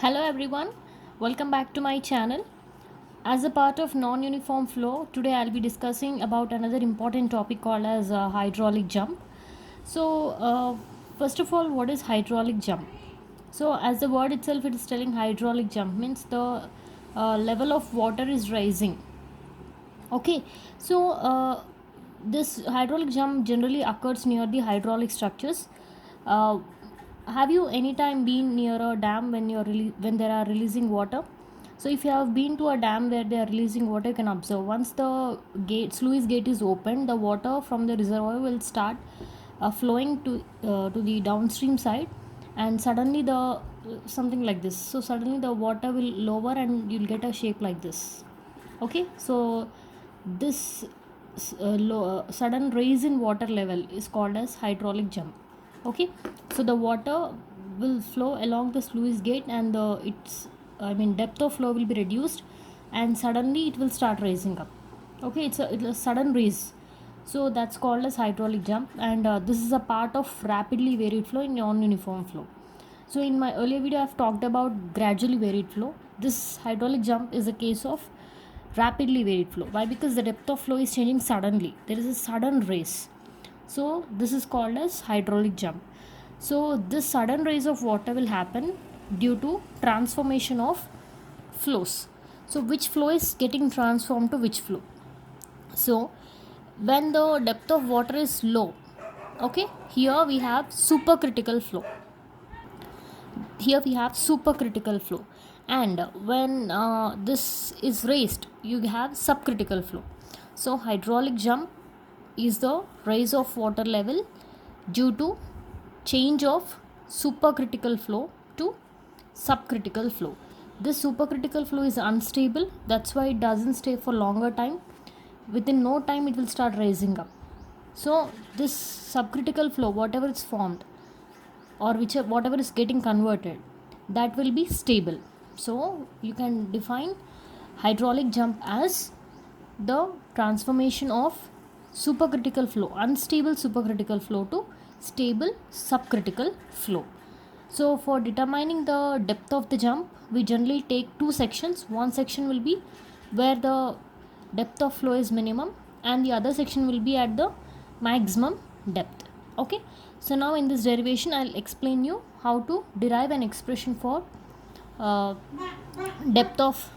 Hello everyone, welcome back to my channel. As a part of non-uniform flow, today I'll be discussing about another important topic called as hydraulic jump. So, first of all, what is hydraulic jump? So, as the word itself, it is telling hydraulic jump means the level of water is rising. Okay, so this hydraulic jump generally occurs near the hydraulic structures. Uh, have you anytime been near a dam when they are releasing water? So if you have been to a dam where they are releasing water, you can observe once the sluice gate is opened, the water from the reservoir will start flowing to the downstream side, and suddenly the something like this. So suddenly the water will lower and you'll get a shape like this. Okay, so this sudden rise in water level is called as hydraulic jump. Okay, so the water will flow along the sluice gate and its depth of flow will be reduced and suddenly it will start rising up. Okay, it's a sudden rise, so that's called as hydraulic jump, and this is a part of rapidly varied flow in non-uniform flow. So in my earlier video I've talked about gradually varied flow. This hydraulic jump is a case of rapidly varied flow. Why? Because the depth of flow is changing suddenly. There is a sudden raise. So this is called as hydraulic jump. So this sudden rise of water will happen due to transformation of flows. So which flow is getting transformed to which flow? So when the depth of water is low, okay, here we have supercritical flow. Here we have supercritical flow, and when this is raised you have subcritical flow. So hydraulic jump is the rise of water level due to change of supercritical flow to subcritical flow. This supercritical flow is unstable, that's why it doesn't stay for longer time. Within no time it will start rising up. So this subcritical flow, whatever is formed or whatever is getting converted, that will be stable. So you can define hydraulic jump as the transformation of supercritical flow, unstable supercritical flow, to stable subcritical flow. So for determining the depth of the jump, we generally take two sections. One section will be where the depth of flow is minimum and the other section will be at the maximum depth. Okay, so now in this derivation I'll explain you how to derive an expression for uh, depth of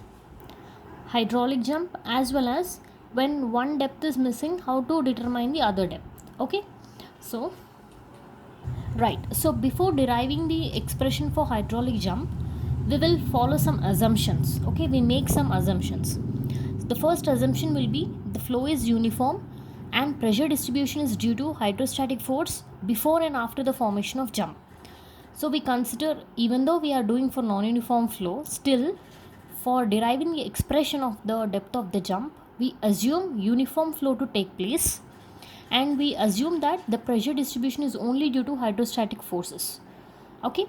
hydraulic jump, as well as when one depth is missing, how to determine the other depth. Okay, so right, so before deriving the expression for hydraulic jump, we will follow some assumptions. Okay, we make some assumptions. The first assumption will be the flow is uniform and pressure distribution is due to hydrostatic force before and after the formation of jump. So we consider, even though we are doing for non-uniform flow, still for deriving the expression of the depth of the jump, we assume uniform flow to take place, and we assume that the pressure distribution is only due to hydrostatic forces. Okay,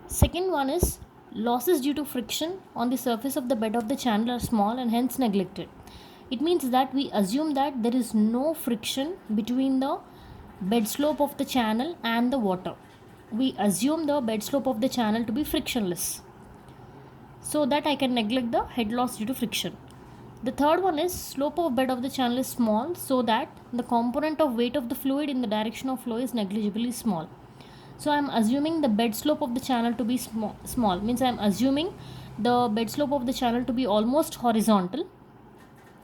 second one is losses due to friction on the surface of the bed of the channel are small and hence neglected. It means that we assume that there is no friction between the bed slope of the channel and the water. We assume the bed slope of the channel to be frictionless, so that I can neglect the head loss due to friction. The third one is slope of bed of the channel is small, so that the component of weight of the fluid in the direction of flow is negligibly small. So I am assuming the bed slope of the channel to be small means I am assuming the bed slope of the channel to be almost horizontal,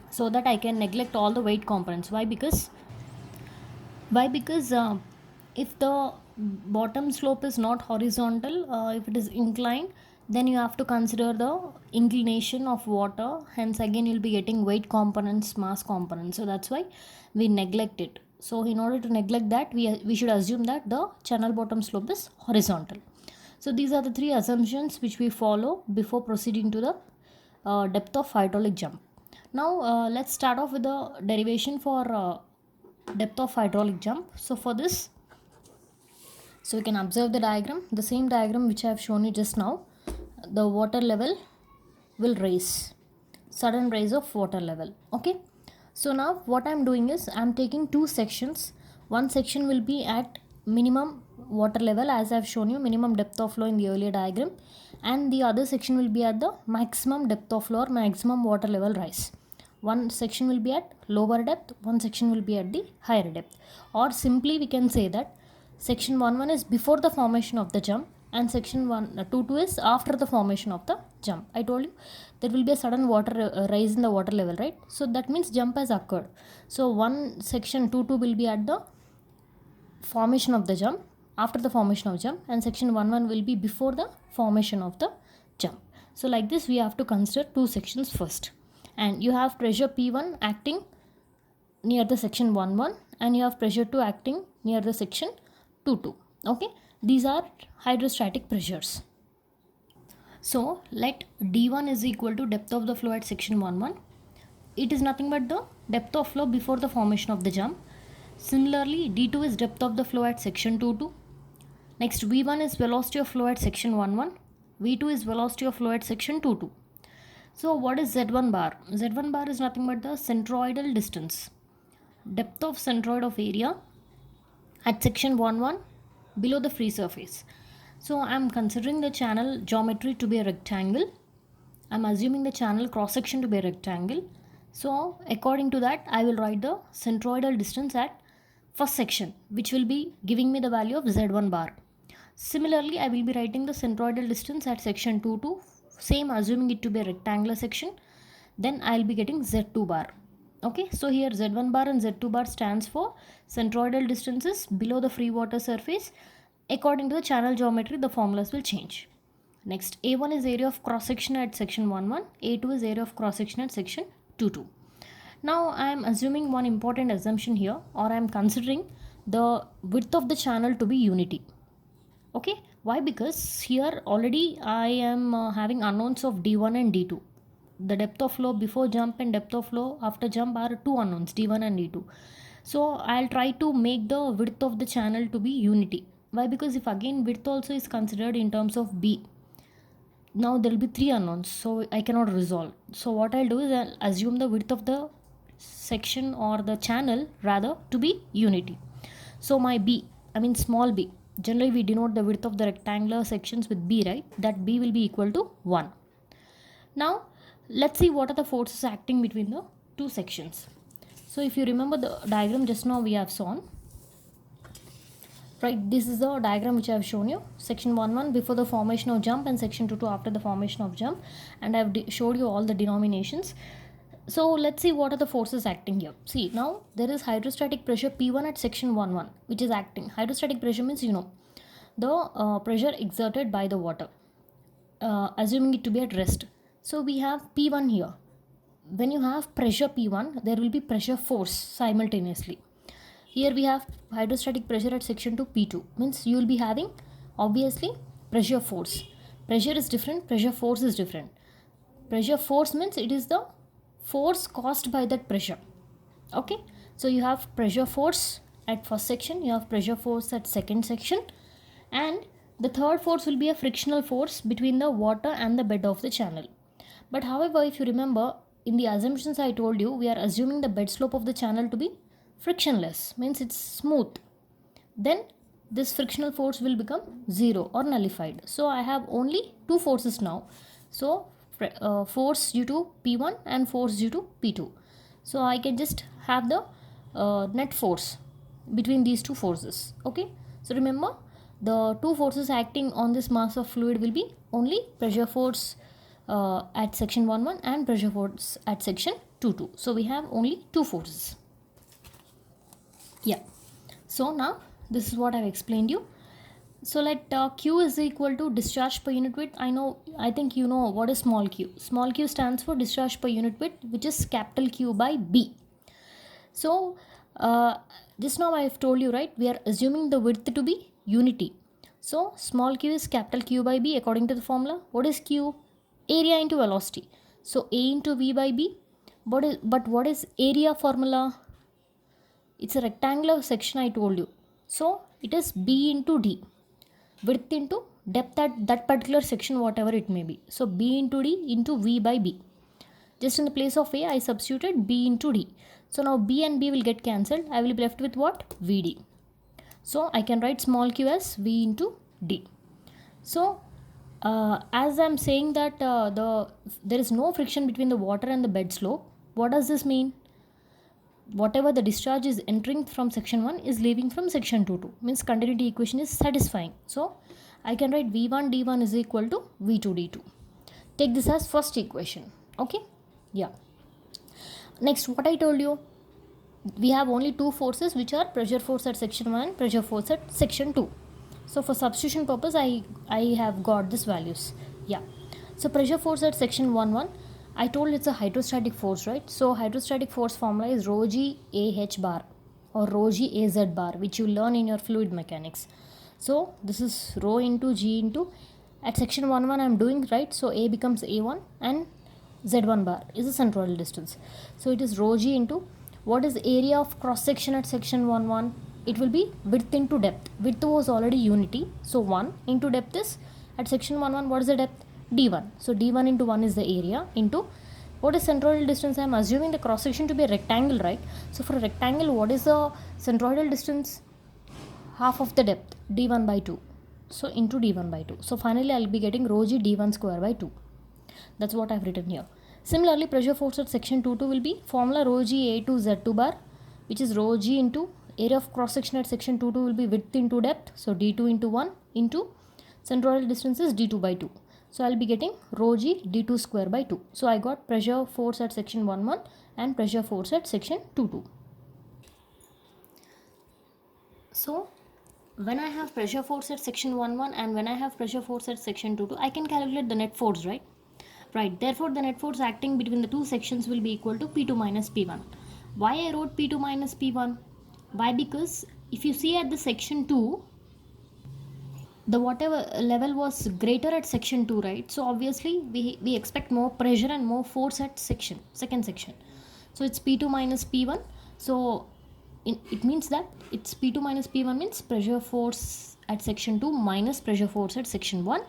so that I can neglect all the weight components. Why? Because if the bottom slope is not horizontal, if it is inclined, then you have to consider the inclination of water. Hence again you'll be getting weight components, mass components. So that's why we neglect it. So in order to neglect that, we should assume that the channel bottom slope is horizontal. So these are the three assumptions which we follow before proceeding to the depth of hydraulic jump. Now let's start off with the derivation for depth of hydraulic jump. So for this, so you can observe the diagram, the same diagram which I have shown you just now. The water level will rise, sudden rise of water level. Okay, so now what I'm doing is I'm taking two sections. One section will be at minimum water level, as I have shown you minimum depth of flow in the earlier diagram, and the other section will be at the maximum depth of flow or maximum water level rise. One section will be at lower depth, one section will be at the higher depth. Or simply we can say that section 1 is before the formation of the jump, and section 2 is after the formation of the jump. I told you there will be a sudden water rise in the water level, right? So that means jump has occurred. So one section 2 will be at the formation of the jump, after the formation of jump, and section 1 will be before the formation of the jump. So like this we have to consider two sections first, and you have pressure P1 acting near the section 1 and you have pressure 2 acting near the section 2. Okay, these are hydrostatic pressures. So let D1 is equal to depth of the flow at section 1. It is nothing but the depth of flow before the formation of the jump. Similarly, D2 is depth of the flow at section 2. Next, V1 is velocity of flow at section 1. V2 is velocity of flow at section 2. So what is Z1 bar? Z1 bar is nothing but the centroidal distance. Depth of centroid of area at section 1 below the free surface. So I am considering the channel geometry to be a rectangle. I am assuming the channel cross section to be a rectangle. So according to that, I will write the centroidal distance at first section, which will be giving me the value of Z1 bar. Similarly, I will be writing the centroidal distance at section 2, same assuming it to be a rectangular section. Then I will be getting Z2 bar. Okay, so here Z1 bar and Z2 bar stands for centroidal distances below the free water surface. According to the channel geometry, the formulas will change. Next, A1 is area of cross section at section 1, A2 is area of cross section at section 2. Now I am assuming one important assumption here, or I am considering the width of the channel to be unity. Okay, why? Because here already I am having unknowns of D1 and D2. The depth of flow before jump and depth of flow after jump are two unknowns, D1 and D2. So I'll try to make the width of the channel to be unity. Why? Because if again width also is considered in terms of B, now there will be three unknowns, so I cannot resolve. So what I'll do is I'll assume the width of the section or the channel rather to be unity. So my B, I mean small b, generally we denote the width of the rectangular sections with B, right? That B will be equal to 1. Now let's see what are the forces acting between the two sections. So if you remember the diagram just now we have shown, right, this is the diagram which I have shown you. Section 1 before the formation of jump and section 2 after the formation of jump, and I have showed you all the denominations. So let's see what are the forces acting here. See, now there is hydrostatic pressure P1 at section 1 which is acting. Hydrostatic pressure means the pressure exerted by the water, assuming it to be at rest. So we have P1 here. When you have pressure P1, there will be pressure force simultaneously. Here we have hydrostatic pressure at section 2 P2, means you will be having obviously pressure force. Pressure is different, pressure force is different. Pressure force means it is the force caused by that pressure. Okay, so you have pressure force at first section, you have pressure force at second section, and the third force will be a frictional force between the water and the bed of the channel. But however, if you remember, in the assumptions I told you, we are assuming the bed slope of the channel to be frictionless, means it's smooth. Then this frictional force will become 0 or nullified. So I have only two forces now. So force due to P1 and force due to P2. So I can just have the net force between these two forces. Okay, so remember the two forces acting on this mass of fluid will be only pressure force at section 1 and pressure force at section 2. So we have only two forces. Yeah, so now this is what I've explained you. So let Q is equal to discharge per unit width. I think you know what is small q. Small q stands for discharge per unit width, which is capital Q by B. So just now I have told you, right, we are assuming the width to be unity. So small q is capital Q by B according to the formula. What is Q? Area into velocity. So A into V by B. But what is area formula? It's a rectangular section I told you. So it is B into D. Width into depth at that particular section, whatever it may be. So B into D into V by B. Just in the place of A, I substituted B into D. So now B and B will get cancelled. I will be left with what? VD. So I can write small q as V into D. So as I'm saying that there is no friction between the water and the bed slope, what does this mean? Whatever the discharge is entering from section 1 is leaving from section 2 too. Means continuity equation is satisfying. So I can write V1 D1 is equal to V2 D2. Take this as first equation. Okay. Yeah. Next, what I told you, we have only two forces, which are pressure force at section 1 and pressure force at section 2. So for substitution purpose, I have got these values. Yeah. So pressure force at section 1, I told it's a hydrostatic force, right? So hydrostatic force formula is rho g AH bar or rho g AZ bar, which you learn in your fluid mechanics. So this is rho into g into, at section 1 I am doing, right? So A becomes A1 and Z1 bar is the centroidal distance. So it is rho g into, what is area of cross section at section 1? It will be width into depth. Width was already unity. So 1 into depth is, at section 1, what is the depth? D1. So D1 into 1 is the area into, what is centroidal distance? I am assuming the cross section to be a rectangle, right? So for a rectangle, what is the centroidal distance? Half of the depth, D1 by 2. So into D1 by 2. So finally I will be getting rho g D1 square by 2. That's what I have written here. Similarly, pressure force at section 2 will be formula rho g A2 Z2 bar, which is rho g into area of cross section at section 2 will be width into depth. So D2 into 1 into centroidal distance is D2 by 2. So I'll be getting rho g D2 square by 2. So I got pressure force at section 1 and pressure force at section 2. So when I have pressure force at section 1 and when I have pressure force at section 2, I can calculate the net force, right? Right. Therefore, the net force acting between the two sections will be equal to P2 minus P1. Why I wrote P2 minus P1? Why? Because if you see at the section 2, the whatever level was greater at section 2, right? So obviously we expect more pressure and more force at second section. So it's P2 minus P1. So it means that it's P2 minus P1 means pressure force at section 2 minus pressure force at section 1.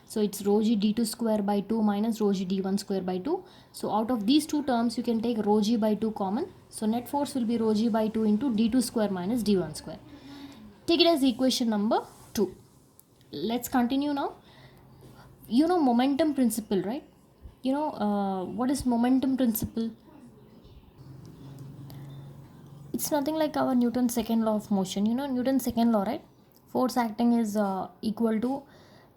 So it's rho g D2 square by 2 minus rho g D1 square by 2. So out of these two terms, you can take rho g by 2 common. So net force will be rho g by 2 into D2 square minus D1 square. Take it as equation number 2. Let's continue now. You know momentum principle, right? You know what is momentum principle? It's nothing like our Newton's second law of motion. You know Newton's second law, right? Force acting is equal to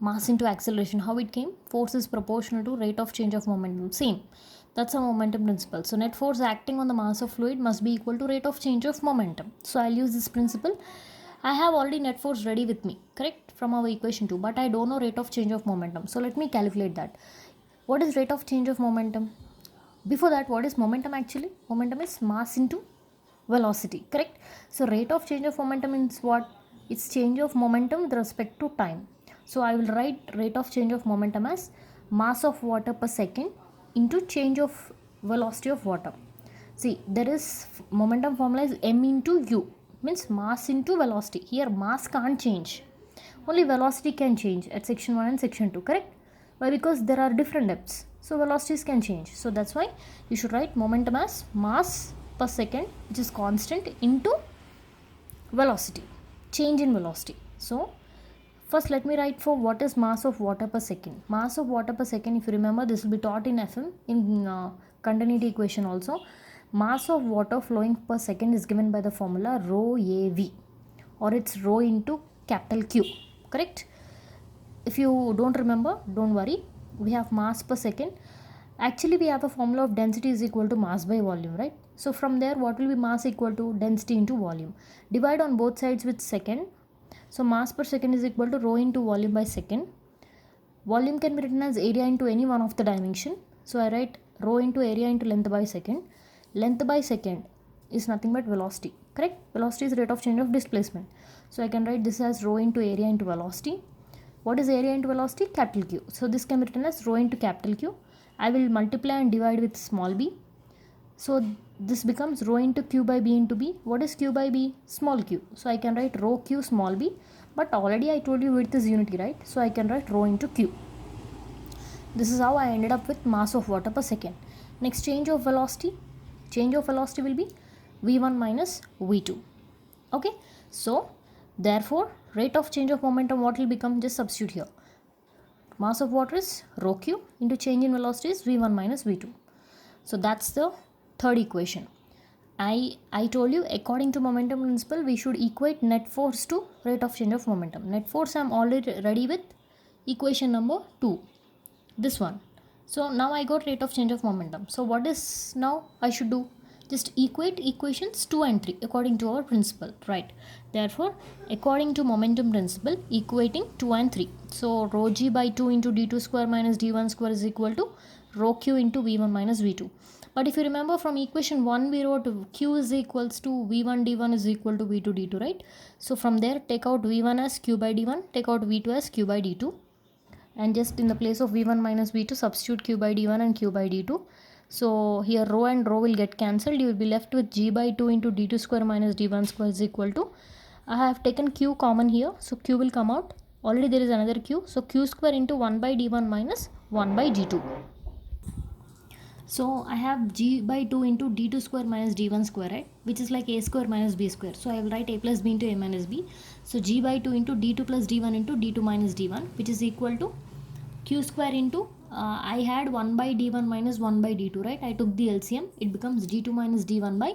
mass into acceleration. How it came? Force is proportional to rate of change of momentum. Same. That's a momentum principle. So net force acting on the mass of fluid must be equal to rate of change of momentum. So I'll use this principle. I have already net force ready with me, correct? From our equation 2, but I don't know rate of change of momentum. So let me calculate that. What is rate of change of momentum? Before that, what is momentum actually? Momentum is mass into velocity, correct? So rate of change of momentum means what? It's change of momentum with respect to time. So I will write rate of change of momentum as mass of water per second into change of velocity of water. See, there is momentum formula is m into u, means mass into velocity. Here mass can't change, only velocity can change at section 1 and section 2, correct? Why? Because there are different depths, so velocities can change. So that's why you should write momentum as mass per second, which is constant, into velocity, change in velocity. So first let me write for what is mass of water per second. Mass of water per second, if you remember, this will be taught in FM in continuity equation also. Mass of water flowing per second is given by the formula rho AV, or it's rho into capital Q, correct? If you don't remember, don't worry, we have mass per second. Actually we have a formula of density is equal to mass by volume, right? So from there, what will be mass equal to density into volume? Divide on both sides with second. So mass per second is equal to rho into volume by second. Volume can be written as area into any one of the dimension. So I write rho into area into length by second. Length by second is nothing but velocity, correct? Velocity is rate of change of displacement. So I can write this as rho into area into velocity. What is area into velocity? Capital Q. So this can be written as rho into capital Q. I will multiply and divide with small b. So this becomes rho into q by b into b. What is q by b? Small q. So I can write rho q small b. But already I told you width is unity, right? So I can write rho into q. This is how I ended up with mass of water per second. Next, change of velocity. Change of velocity will be v1 minus v2. Okay. So Therefore, rate of change of momentum, what will become? Just substitute here. Mass of water is rho q into change in velocity is v1 minus v2. So that's the third equation. I told you, according to momentum principle, we should equate net force to rate of change of momentum. Net force I'm already ready with equation number 2, this one. So now I got rate of change of momentum. So what is now I should do? Just equate equations 2 and 3 according to our principle, right? Therefore, according to momentum principle, equating 2 and 3. So rho g by 2 into d2 square minus d1 square is equal to rho q into v1 minus v2. But if you remember from equation 1, we wrote q is equals to v1 d1 is equal to v2 d2, right? So from there, take out v1 as q by d1, take out v2 as q by d2. And just in the place of v1 minus v2, substitute q by d1 and q by d2. So here rho and rho will get cancelled. You will be left with g by 2 into d2 square minus d1 square is equal to, I have taken q common here, so q will come out. Already there is another q, so q square into 1 by d1 minus 1 by d2. So I have g by 2 into d2 square minus d1 square, right, which is like a square minus b square. So I will write a plus b into a minus b. So g by 2 into d2 plus d1 into d2 minus d1, which is equal to q square into, I had 1 by d1 minus 1 by d2, right? I took the LCM. It becomes d2 minus d1 by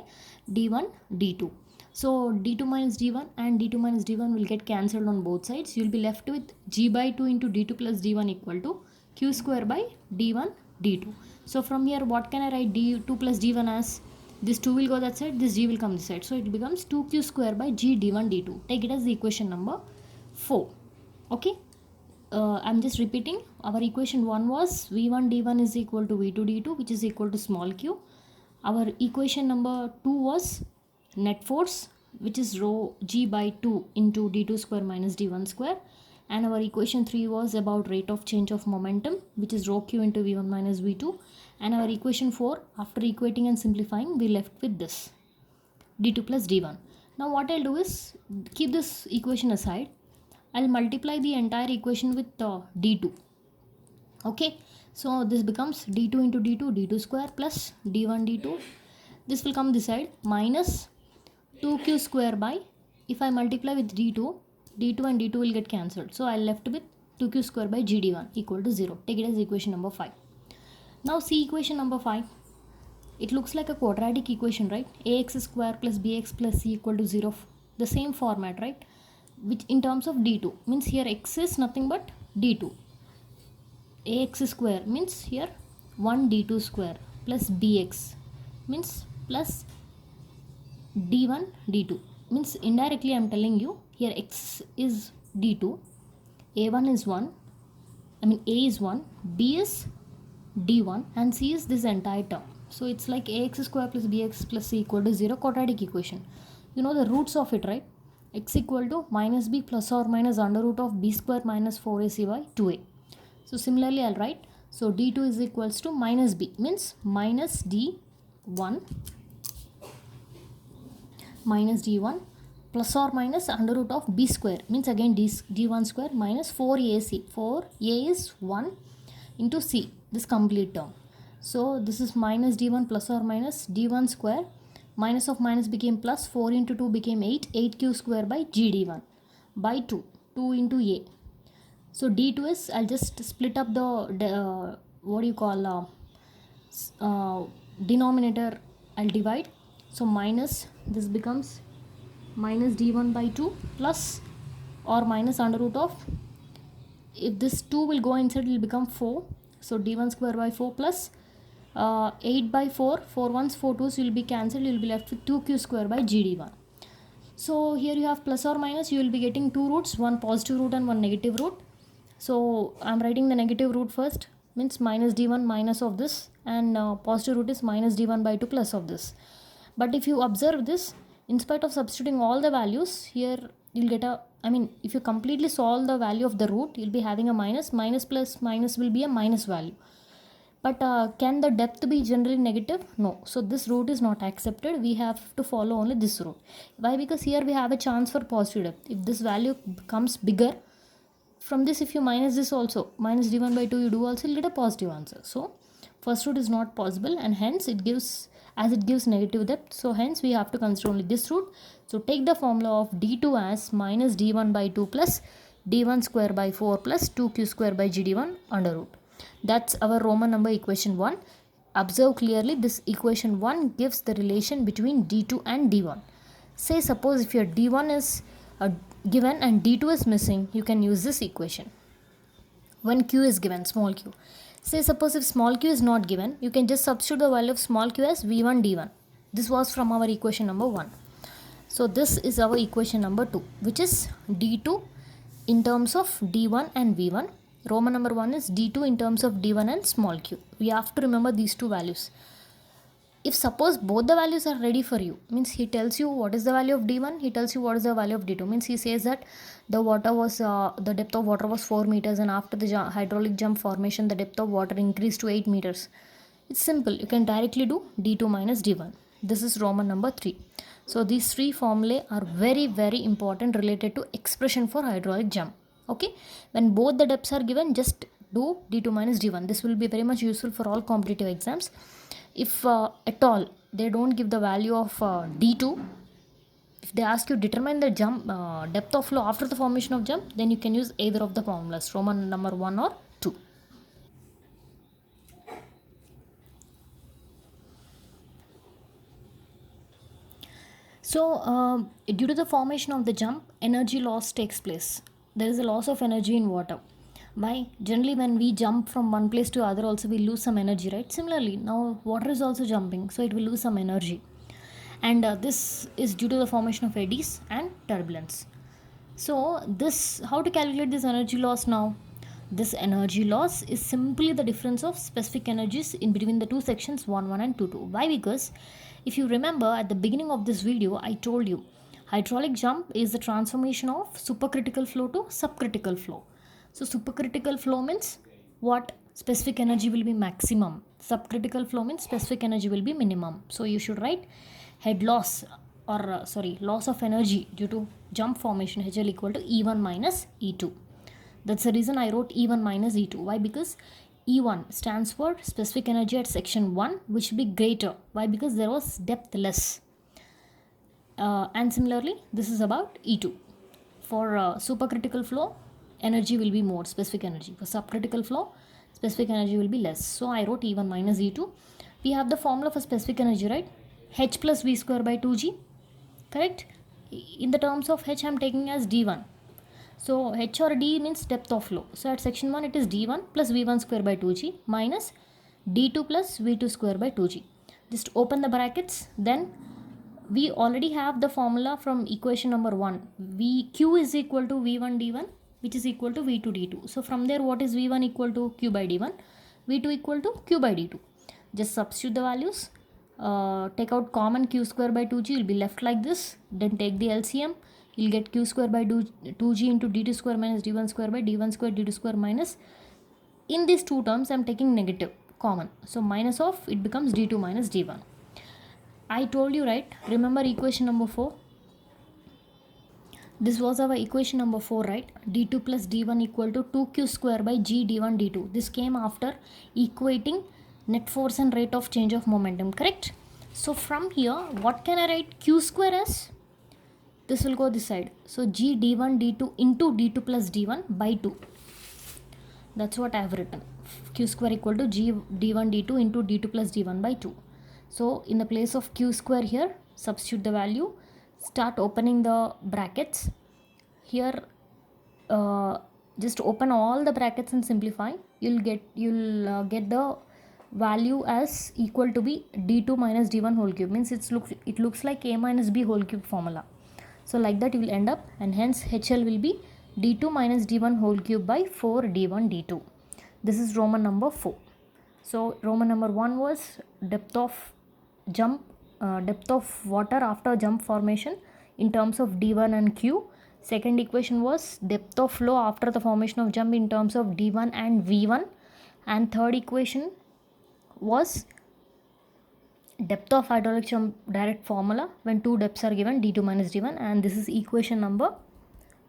d1 d2. So d2 minus d1 and d2 minus d1 will get cancelled on both sides. You will be left with g by 2 into d2 plus d1 equal to q square by d1 d2. So from here, what can I write? d2 plus d1 as, this 2 will go that side, this g will come this side. So it becomes 2q square by g d1 d2. Take it as the equation number 4. Okay. I'm just repeating. Our equation 1 was v1 d1 is equal to v2 d2, which is equal to small q. Our equation number 2 was net force, which is rho g by 2 into d2 square minus d1 square. And our equation 3 was about rate of change of momentum, which is rho q into v1 minus v2. And our equation 4, after equating and simplifying, we left with this d2 plus d1. Now what I'll do is keep this equation aside. I'll multiply the entire equation with d2. Okay, so this becomes d2 into d2, d2 square plus d1 d2. This will come this side minus 2q square by, if I multiply with d2, d2 and d2 will get cancelled. So I'll left with 2q square by gd1 equal to 0. Take it as equation number 5. Now see equation number 5. It looks like a quadratic equation, right? ax square plus bx plus c equal to 0. The same format, right? Which in terms of d2 means here x is nothing but d2. Ax square means here 1 d2 square plus bx means plus d1 d2, means indirectly I am telling you here x is d2, a1 is 1, I mean a is 1, b is d1 and c is this entire term. So it's like ax square plus bx plus c equal to 0, quadratic equation. You know the roots of it, right? X equal to minus b plus or minus under root of b square minus 4ac by 2a. So similarly I'll write, so d2 is equals to minus b, means minus d1 plus or minus under root of b square, means again d1 square minus 4ac. 4a is 1 into c, this complete term. So this is minus d1 plus or minus d1 square, minus of minus became plus, 4 into 2 became 8, 8q square by gd1 by 2, 2 into a. So d2 is, I'll just split up the what do you call, denominator I'll divide. So minus, this becomes minus d1 by 2 plus or minus under root of, if this 2 will go inside, it will become 4. So d1 square by 4 plus 8 by 4, 4 ones 4 2s will be cancelled, you will be left with 2q square by gd1. So here you have plus or minus, you will be getting two roots, one positive root and one negative root. So I am writing the negative root first, means minus d1 minus of this, and positive root is minus d1 by 2 plus of this. But if you observe this, in spite of substituting all the values, here you'll get a, I mean if you completely solve the value of the root, you'll be having a minus, minus plus minus will be a minus value. But can the depth be generally negative? No. So this root is not accepted. We have to follow only this root. Why? Because here we have a chance for positive depth. If this value becomes bigger, from this if you minus this also, minus d1 by 2 you do also, you'll get a positive answer. So First root is not possible, and hence it gives negative depth, so hence we have to consider only this root. So take the formula of d2 as minus d1 by 2 plus d1 square by 4 plus 2q square by gd1 under root. That's our Roman number equation 1. Observe clearly, this equation 1 gives the relation between d2 and d1. Say suppose if your d1 is given and d2 is missing, you can use this equation. When q is given, small q. Say suppose if small q is not given, you can just substitute the value of small q as v1 d1. This was from our equation number 1. So this is our equation number 2, which is d2 in terms of d1 and v1. Roman number 1 is d2 in terms of d1 and small q. We have to remember these two values. If suppose both the values are ready for you, means he tells you what is the value of d1, he tells you what is the value of d2, means he says that the depth of water was 4 meters, and after the hydraulic jump formation the depth of water increased to 8 meters. It's simple, you can directly do d2 minus d1. This is Roman number 3. So these three formulae are very very important related to expression for hydraulic jump. Okay, when both the depths are given, just do d2 minus d1. This will be very much useful for all competitive exams. If at all they don't give the value of d2, if they ask you determine the jump depth of flow after the formation of jump, then you can use either of the formulas, Roman number 1 or 2. So due to the formation of the jump, energy loss takes place. There is a loss of energy in water. Why? Generally when we jump from one place to other also we lose some energy, right? Similarly, now water is also jumping, so it will lose some energy. And this is due to the formation of eddies and turbulence. So this, how to calculate this energy loss now? This energy loss is simply the difference of specific energies in between the two sections 1 1 and 2 2. Why? Because if you remember at the beginning of this video I told you hydraulic jump is the transformation of supercritical flow to subcritical flow. So supercritical flow means what? Specific energy will be maximum. Subcritical flow means specific energy will be minimum. So you should write head loss or loss of energy due to jump formation HL equal to E1 minus E2. That's the reason I wrote E1 minus E2. Why? Because E1 stands for specific energy at section 1, which will be greater. Why? Because there was depth less. And similarly, this is about E2. For supercritical flow, energy will be more, specific energy. For subcritical flow, specific energy will be less. So I wrote E1 minus E2. We have the formula for specific energy, right? H plus V square by 2G. Correct? In the terms of H, I am taking as D1. So H or D means depth of flow. So at section 1 it is D1 plus V1 square by 2G minus D2 plus V2 square by 2G. Just open the brackets. Then we already have the formula from equation number 1. Q is equal to V1 D1, which is equal to V2 D2. So from there, what is V1 equal to Q by D1, V2 equal to Q by D2. Just substitute the values. Take out common Q square by 2G, will be left like this. Then take the LCM, you'll get Q square by 2G into D2 square minus D1 square by D1 square D2 square minus. In these two terms, I'm taking negative common. So minus of, it becomes D2 minus D1. I told you, right? Remember equation number 4? This was our equation number 4, right? D2 plus D1 equal to 2Q square by G D1 D2. This came after equating net force and rate of change of momentum, correct? So from here, what can I write Q square as? This will go this side. So G D1 D2 into D2 plus D1 by 2. That's what I have written. Q square equal to G D1 D2 into D2 plus D1 by 2. So in the place of Q square here, substitute the value. Start opening the brackets. Here, just open all the brackets and simplify. You'll get the value as equal to be D2 minus D1 whole cube. Means it looks like A minus B whole cube formula. So like that you will end up, and hence HL will be D2 minus D1 whole cube by 4 D1 D2. This is Roman number 4. So Roman number 1 was depth of water after jump formation in terms of D1 and Q. Second equation was depth of flow after the formation of jump in terms of D1 and V1. And third equation was depth of hydraulic jump direct formula when two depths are given, D2 minus D1. And this is equation number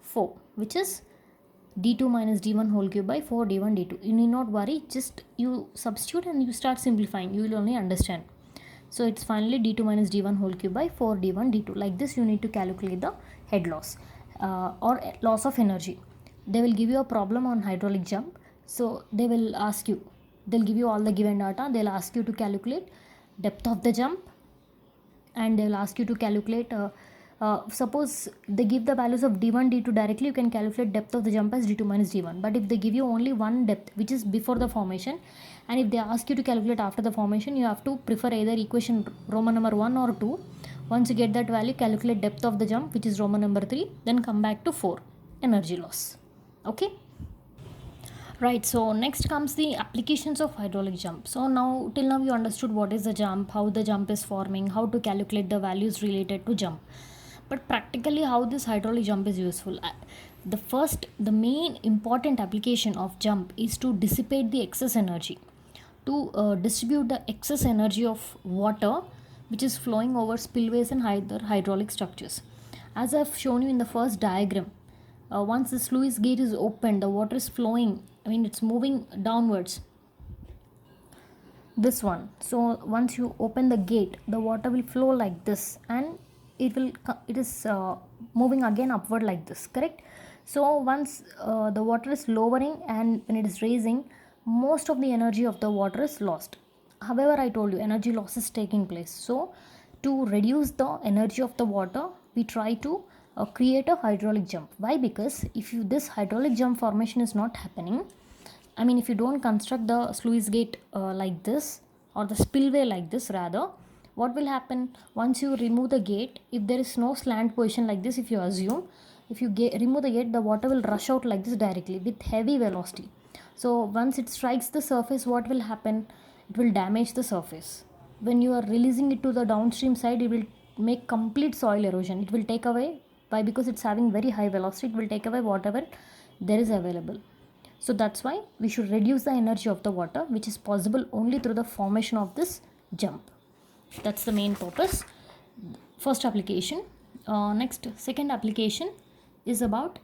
4, which is d2 minus d1 whole cube by 4 d1 d2. You need not worry, just you substitute and you start simplifying, you will only understand. So it's finally d2 minus d1 whole cube by 4 d1 d2. Like this you need to calculate the head loss or loss of energy. They will give you a problem on hydraulic jump. So they will ask you, they'll give you all the given data, they'll ask you to calculate depth of the jump, and they will ask you to calculate suppose they give the values of d1 d2 directly, you can calculate depth of the jump as d2 minus d1. But if they give you only one depth which is before the formation, and if they ask you to calculate after the formation, you have to prefer either equation Roman number 1 or 2. Once you get that value, calculate depth of the jump which is Roman number 3, then come back to 4, energy loss. Okay, right. So next comes the applications of hydraulic jump. So now till now you understood what is the jump, how the jump is forming, how to calculate the values related to jump. But practically how this hydraulic jump is useful. The main important application of jump is to dissipate the excess energy, to distribute the excess energy of water which is flowing over spillways and hydraulic structures. As I've shown you in the first diagram, once the sluice gate is opened, the water is flowing, it's moving downwards, this one. So once you open the gate, the water will flow like this, and it is moving again upward like this, correct? So once the water is lowering and when it is raising, most of the energy of the water is lost. However, I told you energy loss is taking place. So to reduce the energy of the water, we try to create a hydraulic jump. Why? Because if this hydraulic jump formation is not happening, if you don't construct the sluice gate like this, or the spillway like this rather, what will happen? Once you remove the gate, if there is no slant position like this, if you assume, if you remove the gate, the water will rush out like this directly with heavy velocity. So once it strikes the surface, what will happen? It will damage the surface. When you are releasing it to the downstream side, it will make complete soil erosion. It will take away, why? Because it's having very high velocity, it will take away whatever there is available. So that's why we should reduce the energy of the water, which is possible only through the formation of this jump. That's the main purpose. First application. Next, second application is about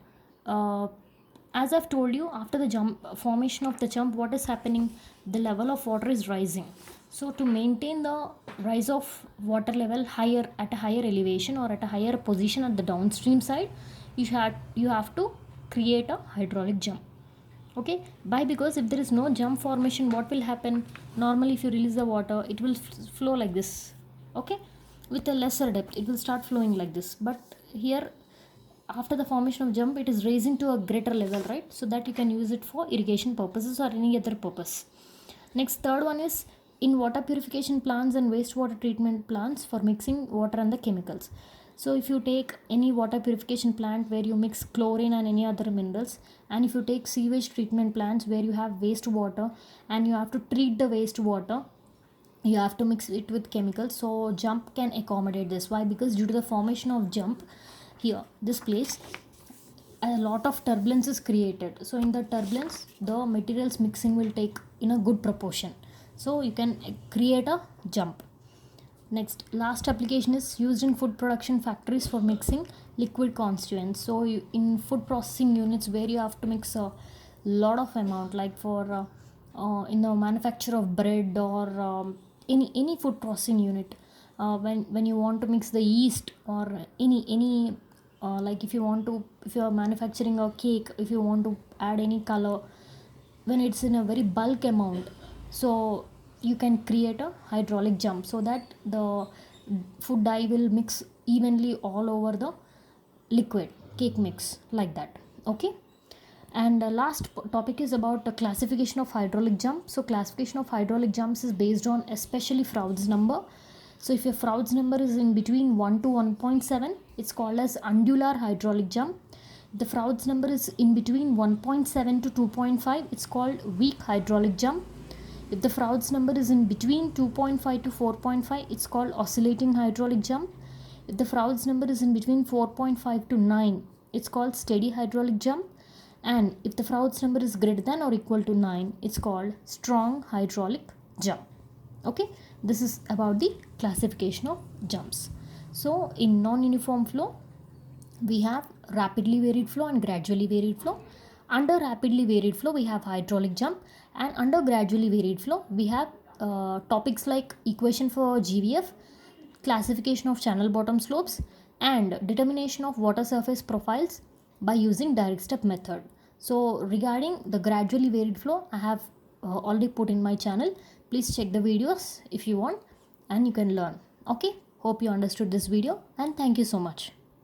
as I've told you, after the formation of the jump, what is happening? The level of water is rising. So to maintain the rise of water level higher, at a higher elevation or at a higher position at the downstream side, you have to create a hydraulic jump. Okay, why? Because if there is no jump formation, what will happen? Normally if you release the water, it will flow like this, okay, with a lesser depth, it will start flowing like this. But here, after the formation of jump, it is raising to a greater level, right? So that you can use it for irrigation purposes or any other purpose. Next, third one is in water purification plants and wastewater treatment plants for mixing water and the chemicals. So if you take any water purification plant where you mix chlorine and any other minerals, and if you take sewage treatment plants where you have wastewater and you have to treat the wastewater, you have to mix it with chemicals. So jump can accommodate this. Why? Because due to the formation of jump here, this place, a lot of turbulence is created. So in the turbulence, the materials mixing will take in a good proportion. So you can create a jump. Next, last application is used in food production factories for mixing liquid constituents. So in food processing units where you have to mix a lot of amount, like for in the manufacture of bread or any food processing unit, when you want to mix the yeast or any like if you are manufacturing a cake, if you want to add any color, when it's in a very bulk amount, so you can create a hydraulic jump so that the food dye will mix evenly all over the liquid cake mix, like that. Okay, and the last topic is about the classification of hydraulic jump. So classification of hydraulic jumps is based on especially Froude's number. So if your Froude's number is in between 1 to 1.7, it's called as undular hydraulic jump. If the Froude's number is in between 1.7 to 2.5, it's called weak hydraulic jump. If the Froude's number is in between 2.5 to 4.5, it's called oscillating hydraulic jump. If the Froude's number is in between 4.5 to 9, it's called steady hydraulic jump. And if the Froude's number is greater than or equal to 9, it's called strong hydraulic jump. Okay, this is about the classification of jumps. So in non-uniform flow, we have rapidly varied flow and gradually varied flow. Under rapidly varied flow, we have hydraulic jump, and under gradually varied flow, we have topics like equation for GVF, classification of channel bottom slopes, and determination of water surface profiles by using direct step method. So regarding the gradually varied flow, I have already put in my channel. Please check the videos if you want, and you can learn. Okay, hope you understood this video, and thank you so much.